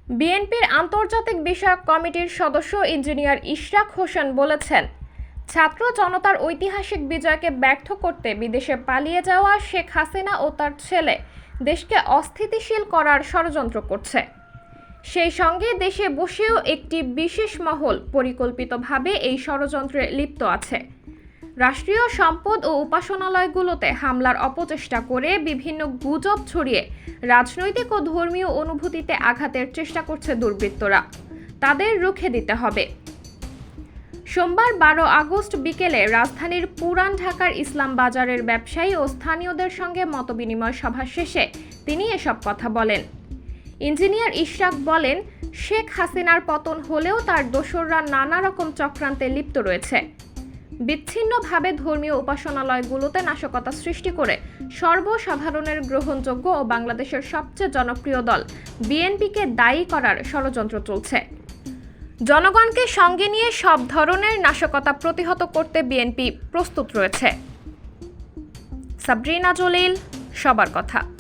বিএনপির আন্তর্জাতিক বিষয়ক কমিটির সদস্য ইঞ্জিনিয়ার ইশরাক হোসেন বলেছেন, ছাত্র জনতার ঐতিহাসিক বিজয়কে ব্যর্থ করতে বিদেশে পালিয়ে যাওয়া শেখ হাসিনা ও তার ছেলে দেশকে অস্থিতিশীল করার ষড়যন্ত্র করছে। সেই সঙ্গে দেশে বসেও একটি বিশেষ মহল পরিকল্পিতভাবে এই ষড়যন্ত্রে লিপ্ত আছে। রাষ্ট্রীয় সম্পদ ও উপাসনালয়গুলোতে হামলার অপচেষ্টা করে বিভিন্ন গুজব ছড়িয়ে রাজনৈতিক ও ধর্মীয় অনুভূতিতে আঘাতের চেষ্টা করছে দুর্বৃত্তরা। তাদের রুখে দিতে হবে। সোমবার 12 আগস্ট বিকেলে রাজধানীর পুরান ঢাকার ইসলাম বাজারের ব্যবসায়ী ও স্থানীয়দের সঙ্গে মতবিনিময় সভা শেষে তিনি এসব কথা বলেন। ইঞ্জিনিয়ার ইশরাক বলেন, শেখ হাসিনার পতন হলেও তার দোসররা নানা রকম চক্রান্তে লিপ্ত রয়েছে। বিচ্ছিন্নভাবে ধর্মীয় উপাসনালয়গুলোতে নাশকতা সৃষ্টি করে সর্বসাধারণের গ্রহণযোগ্য ও বাংলাদেশের সবচেয়ে জনপ্রিয় দল বিএনপিকে দায়ী করার ষড়যন্ত্র চলছে। জনগণকে সঙ্গে নিয়ে সব ধরনের নাশকতা প্রতিহত করতে বিএনপি প্রস্তুত রয়েছে। সাবরিনা জলিল, সবার কথা।